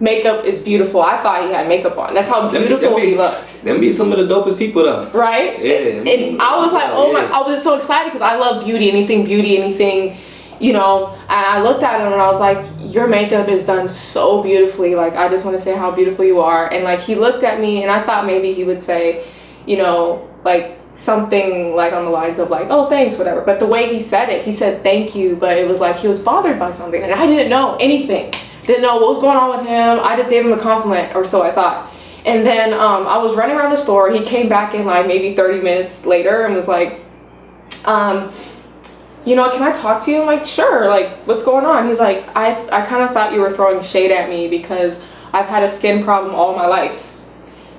Makeup is beautiful. I thought he had makeup on. That's how beautiful he looked. Them be some of the dopest people though. Right? Yeah. And I was like, oh my, I was so excited because I love beauty, anything, you know. And I looked at him and I was like, your makeup is done so beautifully. Like, I just want to say how beautiful you are. And like, he looked at me and I thought maybe he would say, you know, like something like on the lines of like, oh, thanks, whatever. But the way he said it, he said thank you, but it was like he was bothered by something. And I didn't know anything. Didn't know what was going on with him. I just gave him a compliment, or so I thought. And then I was running around the store. He came back in like maybe 30 minutes later and was like, you know, can I talk to you? I'm like, sure, like, what's going on? He's like, I kind of thought you were throwing shade at me because I've had a skin problem all my life.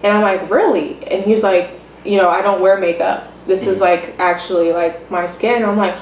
And I'm like, really? And he's like, you know, I don't wear makeup. This is like actually like my skin. I'm like,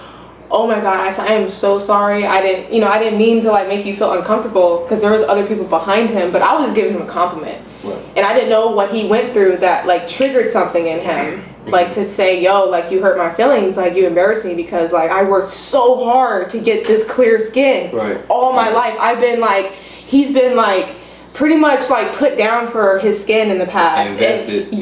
oh my God, I am so sorry. I didn't mean to like make you feel uncomfortable, because there was other people behind him, but I was just giving him a compliment. Right. And I didn't know what he went through that like triggered something in him. Like to say, yo, like you hurt my feelings, like you embarrassed me, because like I worked so hard to get this clear skin all my life. I've been like, he's been like pretty much like put down for his skin in the past. Invested.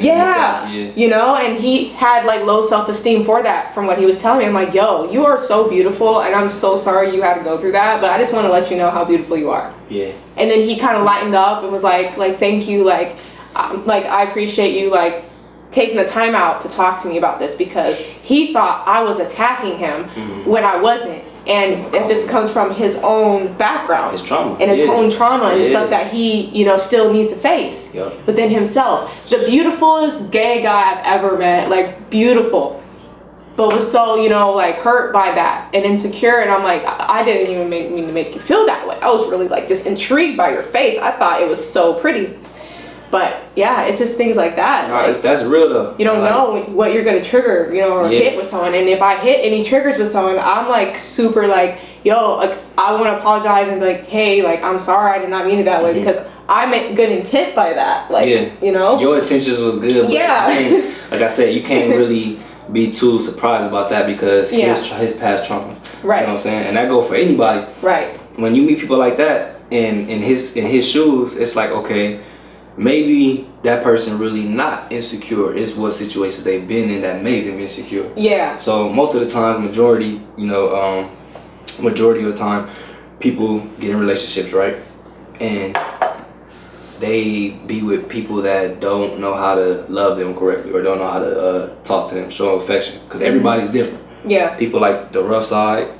You know, and he had like low self-esteem for that, from what he was telling me. I'm like, yo, you are so beautiful, and I'm so sorry you had to go through that, but I just want to let you know how beautiful you are. Yeah. And then he kind of lightened up and was like thank you, like I appreciate you like taking the time out to talk to me about this, because he thought I was attacking him when I wasn't. And it just comes from his own background, his trauma, and his own trauma, and stuff that he, you know, still needs to face within himself. The beautifulest gay guy I've ever met, like beautiful. but was so, like hurt by that and insecure. And I'm like, I didn't even mean to make you feel that way. I was really like just intrigued by your face. I thought it was so pretty. But yeah, it's just things like that. No, that's real though. You don't know what you're gonna trigger, or hit with someone. And if I hit any triggers with someone, I'm like super like, yo, like, I want to apologize and be like, hey, like, I'm sorry, I did not mean it that way, because I meant good intent by that. Like, your intentions was good. But like I said, you can't really be too surprised about that because his past trauma. Right. You know what I'm saying? And that go for anybody. Right. When you meet people like that in his shoes, it's like, okay, maybe that person really not insecure. It's what situations they've been in that made them insecure. Yeah. So most of the times, majority of the time, people get in relationships, right? And they be with people that don't know how to love them correctly or don't know how to talk to them, show affection. Because everybody's different. Yeah. People like the rough side,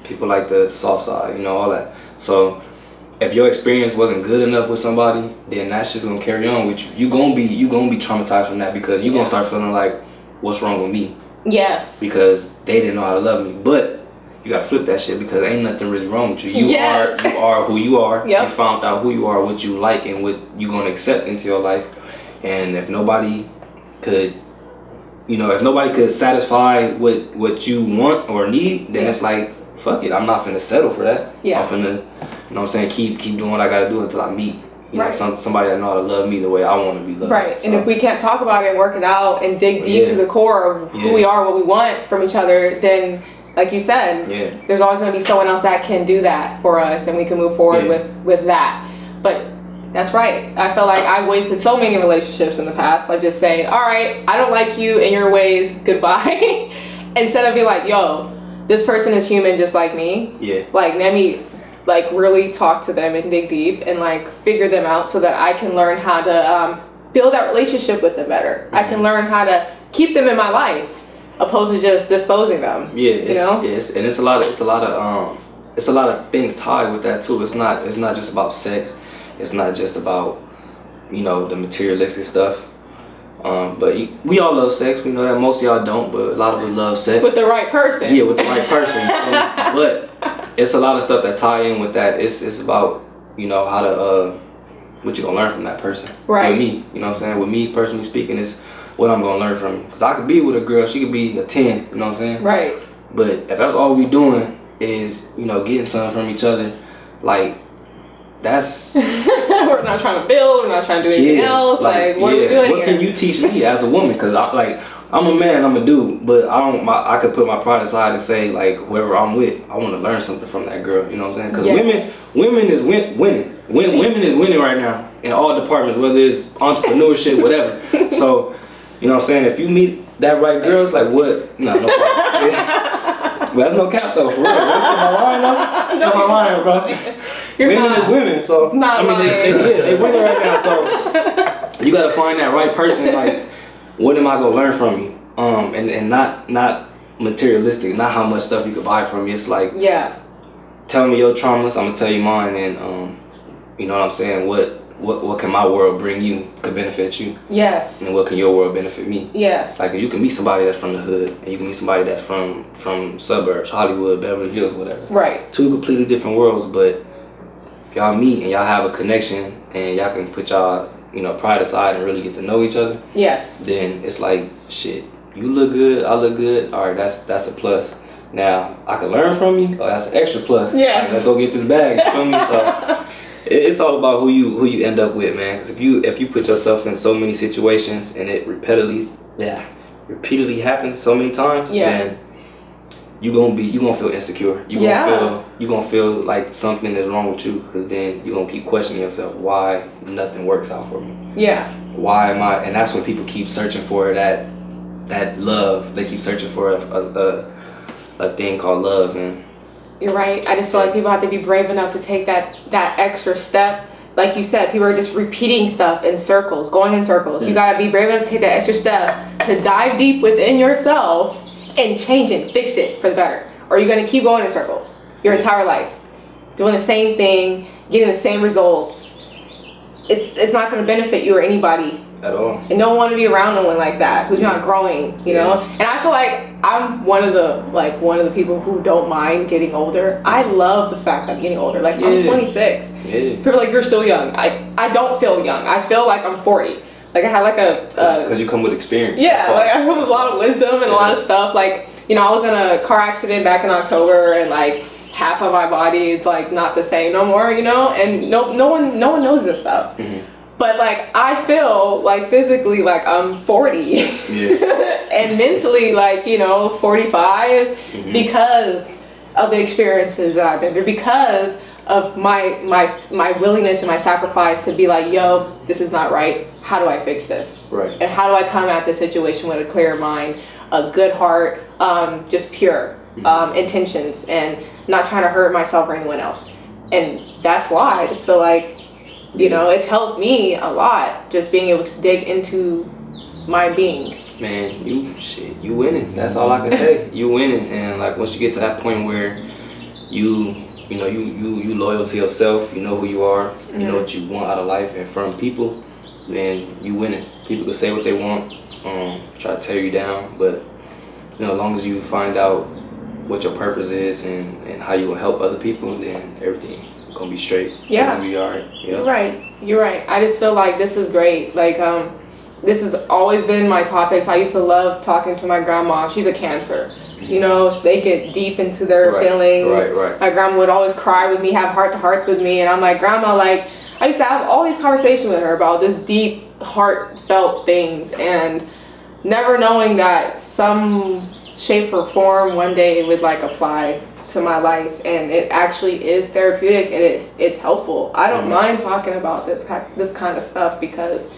people like the soft side, all that. So if your experience wasn't good enough with somebody, then that's just gonna carry on with you. You gonna be traumatized from that because you're gonna start feeling like, what's wrong with me? Yes. Because they didn't know how to love me. But you gotta flip that shit because ain't nothing really wrong with you. You are who you are. Yep. You found out who you are, what you like, and what you gonna accept into your life. And if nobody could, satisfy what you want or need, then it's like, fuck it, I'm not finna settle for that. Yeah. I'm finna, keep doing what I gotta do until I meet, somebody that know how to love me the way I want to be loved. Right. So. And if we can't talk about it and work it out and dig deep to the core of who we are, what we want from each other, then, like you said, there's always gonna be someone else that can do that for us, and we can move forward with that. But that's right. I feel like I wasted so many relationships in the past by just saying, all right, I don't like you and your ways, goodbye. Instead of being like, yo, this person is human just like me. Yeah. Like, let me really talk to them and dig deep and figure them out so that I can learn how to build that relationship with them better. Mm-hmm. I can learn how to keep them in my life opposed to just disposing them. Yeah. And it's a lot of things tied with that too. It's not just about sex. It's not just about the materialistic stuff. But we all love sex. We know that most of y'all don't, but a lot of us love sex. With the right person. Yeah, with the right person. But it's a lot of stuff that tie in with that. It's about, how to, what you gonna learn from that person. Right. With me, you know what I'm saying? With me, personally speaking, is what I'm gonna learn from you. Because I could be with a girl, she could be a 10, you know what I'm saying? Right. But if that's all we doing is, getting something from each other, that's... We're not trying to build, we're not trying to do anything else. What are we doing What can you teach me as a woman? Because I'm a man, I'm a dude, but I could put my pride aside and say, whoever I'm with, I want to learn something from that girl, you know what I'm saying? Because women is winning. Women is winning right now in all departments, whether it's entrepreneurship, whatever. So, you know what I'm saying? If you meet that right girl, it's like, what? No problem. But that's no cap though, for real. That's my line though. That's my line, bro. Women is women, so they winning right now. So you gotta find that right person. What am I gonna learn from you? And not materialistic, not how much stuff you could buy from me. It's tell me your traumas, I'm gonna tell you mine, and you know what I'm saying. What can my world bring you could benefit you? Yes. And what can your world benefit me? Yes. You can meet somebody that's from the hood, and you can meet somebody that's from suburbs, Hollywood, Beverly Hills, whatever. Right. Two completely different worlds, but if y'all meet and y'all have a connection, and y'all can put y'all pride aside and really get to know each other. Yes. Then it's like, shit, you look good, I look good. All right, that's a plus. Now I can learn from you. Oh, that's an extra plus. Yes. Let's go get this bag. You feel me? So. It's all about who you end up with, man. Because if you put yourself in so many situations and it repeatedly happens so many times, then you gonna feel insecure. You gonna feel like something is wrong with you. Because then you are gonna keep questioning yourself why nothing works out for me. Yeah. Why am I? And that's when people keep searching for that love. They keep searching for a thing called love, and. You're right. I just feel like people have to be brave enough to take that extra step. Like you said, people are just repeating stuff in circles, going in circles. Mm. You gotta be brave enough to take that extra step to dive deep within yourself and change it, fix it for the better. Or you're gonna keep going in circles your entire life, doing the same thing, getting the same results. It's not gonna benefit you or anybody At all. And don't want to be around no one like that who's not growing, you know? And I feel like I'm one of the people who don't mind getting older. I love the fact that I'm getting older. Like, I'm 26. People are like, you're still young. I don't feel young. I feel like I'm 40. Like, I had like because you come with experience. Yeah, like, I come with a lot of wisdom and a lot of stuff. Like, you know, I was in a car accident back in October, and like half of my body is like not the same no more, you know? And no one knows this stuff. But like, I feel like physically like I'm 40 and mentally like, you know, 45 because of the experiences that I've been through, because of my willingness and my sacrifice to be like, yo, this is not right. How do I fix this? Right. And how do I come at this situation with a clear mind, a good heart, just pure intentions, and not trying to hurt myself or anyone else. And that's why I just feel like, you know, it's helped me a lot, just being able to dig into my being. Man, you winning. That's all I can say. You winning. And like, once you get to that point where you loyal to yourself, you know who you are, you know what you want out of life, and from people, then you winning. People can say what they want, try to tear you down, but you know, as long as you find out what your purpose is and how you will help other people, then everything gonna be straight. Yeah, gonna be all right. Yeah. You're right. I just feel like this is great. Like, this has always been my topics. I used to love talking to my grandma. She's a Cancer. You know, they get deep into their feelings. Right. My grandma would always cry with me, have heart-to-hearts with me, and I'm like, Grandma, like, I used to have all these conversations with her about this deep, heartfelt things, and never knowing that some shape or form one day it would like apply to my life, and it actually is therapeutic, and it's helpful. I don't mind talking about this kind of stuff because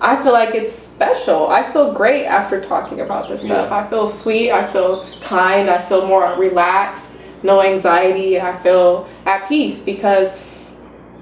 I feel like it's special. I feel great after talking about this stuff. I feel sweet, I feel kind, I feel more relaxed, no anxiety, I feel at peace, because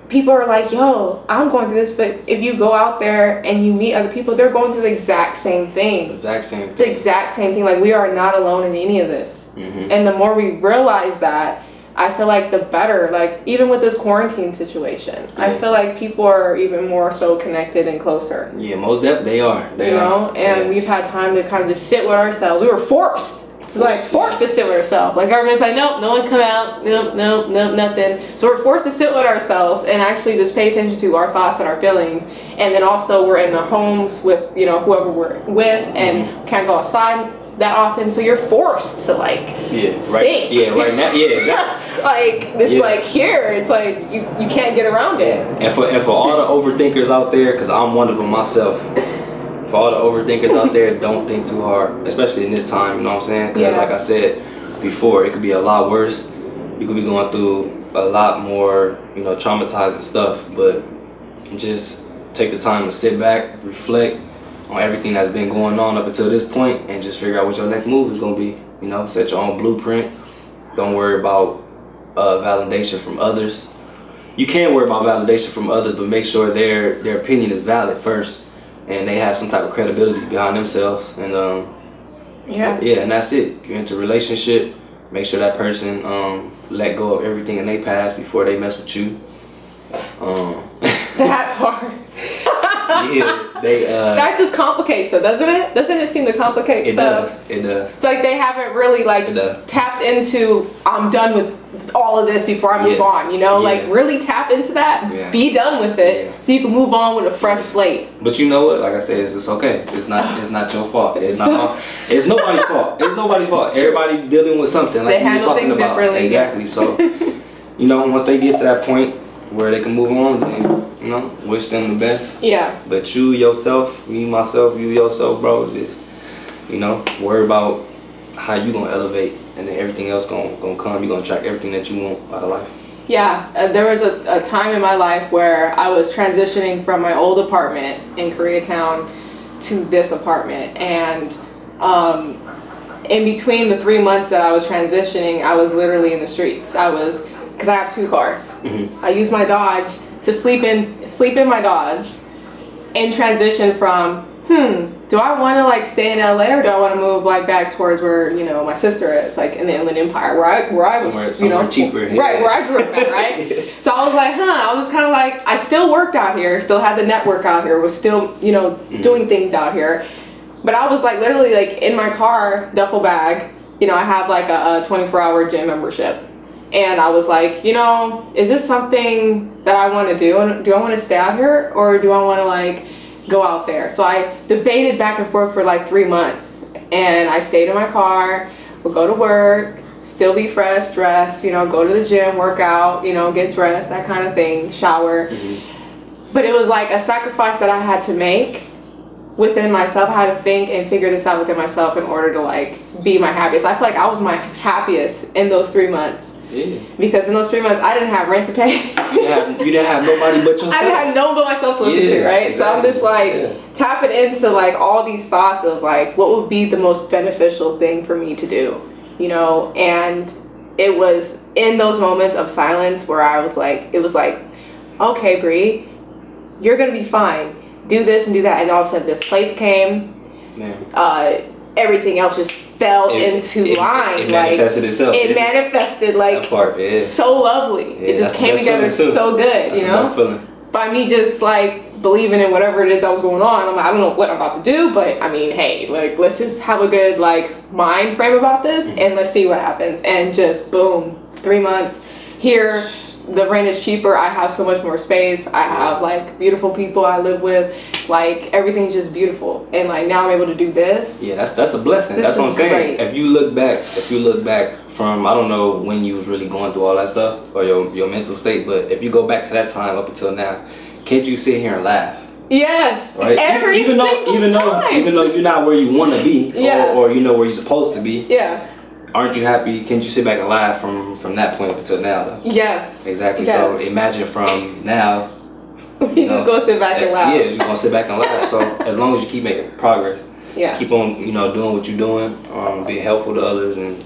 people are like, yo, I'm going through this, but if you go out there and you meet other people, they're going through the exact same thing. The exact same thing. Like, we are not alone in any of this. And the more we realize that, I feel like the better. Like, even with this quarantine situation, I feel like people are even more so connected and closer. Yeah, most definitely they are. You know, and we've had time to kind of just sit with ourselves. We were forced. It was like forced to sit with ourselves. Like, government's like, nope, no one come out, nope, nothing. So we're forced to sit with ourselves and actually just pay attention to our thoughts and our feelings. And then also we're in the homes with, you know, whoever we're with, and can't go outside that often. So you're forced to like think. Right now, exactly. Like, it's like here, it's like you can't get around it. And for all the overthinkers out there, because I'm one of them myself. For all the overthinkers out there, don't think too hard, especially in this time, you know what I'm saying? Because like I said before, it could be a lot worse. You could be going through a lot more, you know, traumatizing stuff, but just take the time to sit back, reflect on everything that's been going on up until this point, and just figure out what your next move is going to be. You know, set your own blueprint. Don't worry about validation from others. You can worry about validation from others, but make sure their opinion is valid first, and they have some type of credibility behind themselves. And and that's it. You're into a relationship, make sure that person let go of everything in their past before they mess with you. That part. That just complicates stuff, doesn't it? Doesn't it seem to complicate stuff? It does. It's like they haven't really like tapped into, I'm done with all of this before I move on, you know? Like, really tap into that, be done with it, so you can move on with a fresh slate. But you know what? Like I said, it's okay. It's not your fault. It's nobody's fault. It's nobody's fault. Everybody dealing with something, like we were talking about. Differently. Exactly. So, you know, once they get to that point where they can move on, then, you know, wish them the best. Yeah. But you yourself, me myself, you yourself, bro, just, you know, worry about how you gonna elevate, and then everything else gonna come. You gonna attract everything that you want out of life. Yeah, there was a time in my life where I was transitioning from my old apartment in Koreatown to this apartment, and in between the 3 months that I was transitioning, I was literally in the streets. Because I have 2 cars. I use my Dodge to sleep in my Dodge, and transition from, do I want to like stay in LA, or do I want to move like back towards where, you know, my sister is, like in the Inland Empire, where I was, you know, cheaper, right, where I grew up at, right? So I was like, I was kind of like, I still still worked out here, still had the network out here, was still, you know, doing things out here. But I was like literally like in my car, duffel bag, you know, I have like a 24-hour gym membership. And I was like, you know, is this something that I want to do? Do I want to stay out here, or do I want to like go out there? So I debated back and forth for like 3 months, and I stayed in my car, would go to work, still be fresh, dressed, you know, go to the gym, work out, you know, get dressed, that kind of thing, shower. But it was like a sacrifice that I had to make within myself. I had to think and figure this out within myself in order to like be my happiest. I feel like I was my happiest in those 3 months. Yeah. Because in those 3 months, I didn't have rent to pay. You didn't have nobody but yourself. I didn't have no one but myself to listen to, right? Exactly. So I'm just like tapping into like all these thoughts of like what would be the most beneficial thing for me to do, you know? And it was in those moments of silence where I was like, it was like, okay, Bree, you're gonna be fine. Do this and do that. And all of a sudden this place came. Man. Everything else just fell into line. It manifested itself. It manifested like that part, so lovely. It just came together so good, that's you know? By me just like believing in whatever it is that was going on. I'm like, I don't know what I'm about to do, but I mean, hey, like let's just have a good like mind frame about this and let's see what happens. And just boom, 3 months here. The rent is cheaper. I have so much more space. I have like beautiful people I live with. Like everything's just beautiful. And like now I'm able to do this. Yeah, that's a blessing. That's what I'm saying. Great. If you look back from, I don't know when you was really going through all that stuff or your mental state, but if you go back to that time up until now, can't you sit here and laugh? Yes. Right? Even though you're not where you want to be, or you know where you're supposed to be. Yeah. Aren't you happy? Can't you sit back and laugh from that point up until now, though? Yes. Exactly. Yes. So imagine from now. You just gonna sit back and laugh. Yeah, just gonna sit back and laugh. So as long as you keep making progress, just keep on, you know, doing what you're doing, being helpful to others, and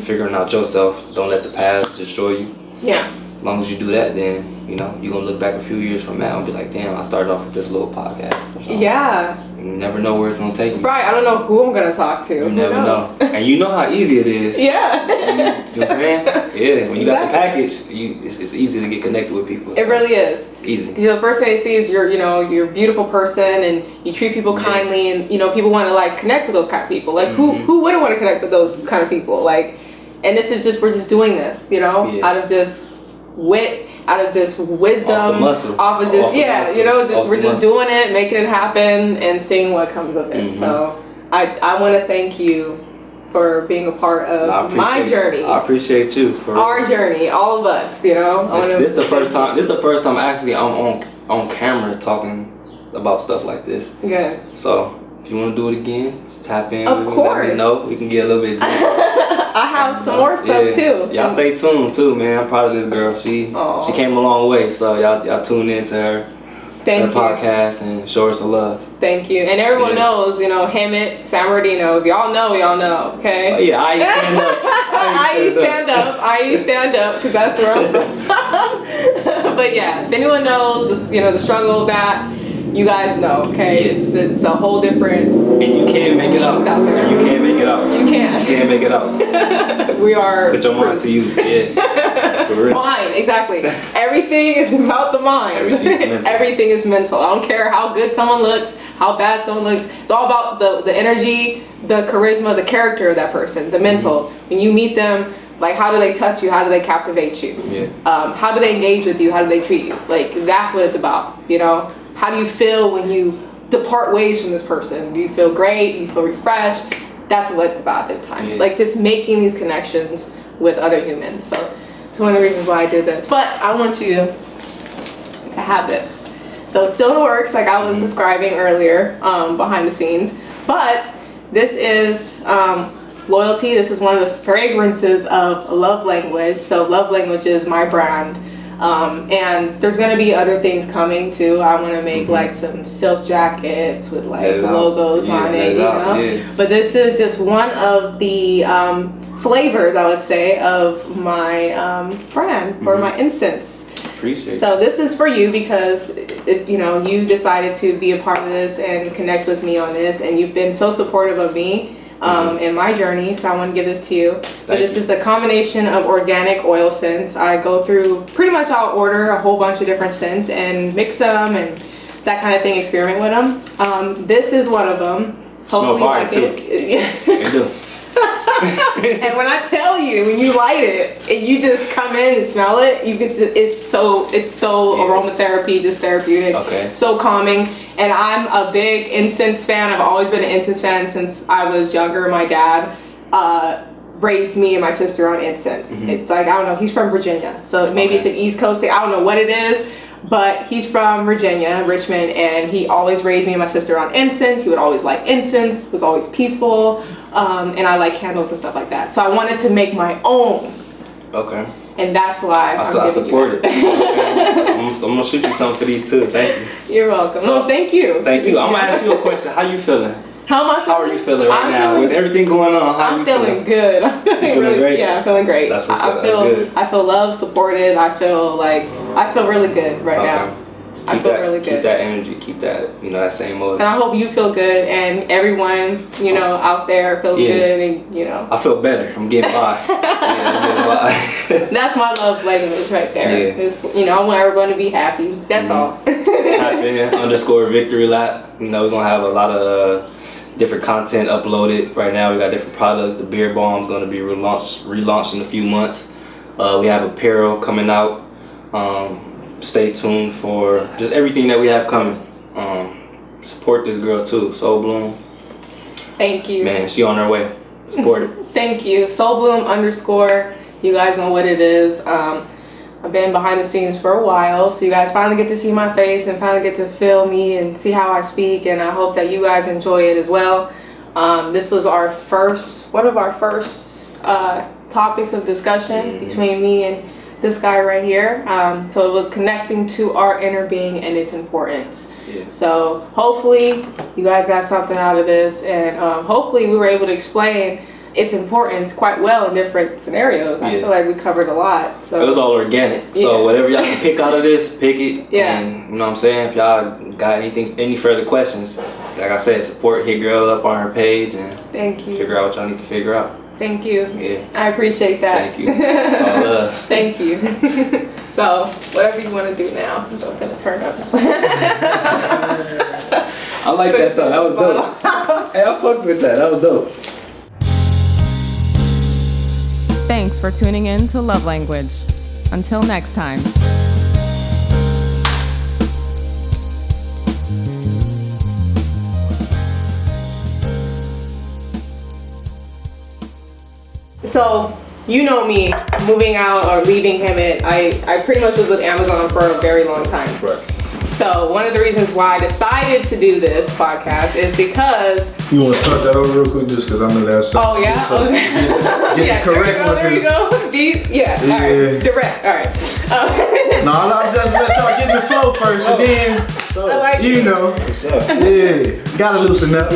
figuring out yourself. Don't let the past destroy you. Yeah. As long as you do that, then you know you're gonna look back a few years from now and be like, damn, I started off with this little podcast. Yeah. You never know where it's gonna take you. Right. I don't know who I'm gonna talk to. You never know. And you know how easy it is. Yeah. You know what I'm saying? Yeah. When you got the package, it's easy to get connected with people. It really is. Easy. You know, the first thing they see is you're a beautiful person and you treat people kindly, and you know people want to like connect with those kind of people. Like who wouldn't want to connect with those kind of people? Like, and this is just we're just doing this, you know, out of just wit. Out of just wisdom, off of just you know, we're just doing it, making it happen, and seeing what comes of it. So I want to thank you for being a part of my journey. I appreciate you for our journey, all of us. You know, this the first time. This is the first time actually I'm on camera talking about stuff like this. Good. So if you want to do it again, just tap in. Of course. Let me know. We can get a little bit deeper. I have some more stuff too. Y'all stay tuned too, man. I'm proud of this girl. She came a long way, so y'all tune into her. Thank you. Podcast and show her some love. Thank you. And everyone knows, you know, Hammett, San Bernardino. If y'all know, okay? Oh, yeah, I stand up. I stand up, because that's where I'm from. But yeah, if anyone knows, you know, the struggle of that, you guys know, okay? Yes. It's a whole different. And you can't make it out. And you can't make it out. You can't. You can't make it out. We are. Put your mind to use. Yeah. For real. Mind, exactly. Everything is about the mind. Everything is mental. I don't care how good someone looks, how bad someone looks. It's all about the energy, the charisma, the character of that person, the mental. When you meet them, like, how do they touch you? How do they captivate you? Yeah. How do they engage with you? How do they treat you? Like, that's what it's about, you know? How do you feel when you depart ways from this person? Do you feel great? Do you feel refreshed? That's what it's about at the time. Yeah. Like, just making these connections with other humans. So it's one of the reasons why I did this. But I want you to have this. So it's still in the works, like I was describing earlier, behind the scenes. But this is loyalty. This is one of the fragrances of Love Language. So Love Language is my brand. And there's gonna be other things coming too. I want to make like some silk jackets with like logos on it, you know. Yeah. But this is just one of the flavors, I would say, of my brand or my incense. Appreciate. So this is for you because you know, you decided to be a part of this and connect with me on this, and you've been so supportive of me. in my journey, so I want to give this to you. But this is a combination of organic oil scents. I go through pretty much, I'll order a whole bunch of different scents and mix them and that kind of thing, experiment with them. This is one of them. Smell fire too. It do. And when I tell you, when you light it and you just come in and smell it, you get to, it's so aromatherapy, just therapeutic, so calming. And I'm a big incense fan. I've always been an incense fan since I was younger. My dad raised me and my sister on incense. It's like, I don't know, he's from Virginia, so maybe it's an East Coast thing. I don't know what it is. But he's from Virginia, Richmond, and he always raised me and my sister on incense. He would always like incense. It was always peaceful. And I like candles and stuff like that. So I wanted to make my own. Okay. And that's why I support it. I'm going to shoot you something for these too. Thank you. You're welcome. So, thank you. Thank you. I'm going to ask you a question. How you feeling? How are you feeling right now? With everything going on, I'm feeling good. I'm feeling really great? Yeah, I'm feeling great. That's what's up. That's good. I feel loved, supported. I feel really good right now. I feel really good. Keep that energy. Keep that, that same motive. And I hope you feel good and everyone, out there feels good and, I feel better. I'm getting by. That's my love language right there. Yeah. It's, I want everyone to be happy. That's all. Type in _victory lap. We're going to have a lot of different content uploaded. Right now we got different products. The beer bomb is going to be relaunched in a few months. We have apparel coming out. Stay tuned for just everything that we have coming. Support this girl too, Soul Bloom. Thank you. Man, she on her way. Support it. Thank you. Soul Bloom _. You guys know what it is. I've been behind the scenes for a while, so you guys finally get to see my face and finally get to feel me and see how I speak, and I hope that you guys enjoy it as well. This was one of our first topics of discussion between me and this guy right here. So it was connecting to our inner being and its importance. So hopefully you guys got something out of this, and hopefully we were able to explain its importance quite well in different scenarios. I feel like we covered a lot. So it was all organic. So whatever y'all can pick out of this, pick it. And you know what I'm saying? If y'all got any further questions, like I said, support, hit girl up on her page and thank you. Figure out what y'all need to figure out. Thank you. Yeah. I appreciate that. Thank you. It's all love. Thank you. So whatever you want to do now, I'm gonna turn up. I like that though. That was dope. Hey, I fucked with that. That was dope. Thanks for tuning in to Love Language. Until next time. So, you know me, moving out or leaving him, I pretty much was with Amazon for a very long time. Right. So, one of the reasons why I decided to do this podcast is because... You want to start that over real quick just because I know that's... Oh, yeah? So Okay. get the correct one. There you go. All right. Direct. All right. No, I'm just let y'all get in the flow first and then, I like you know. What's up? Yeah, gotta loosen up.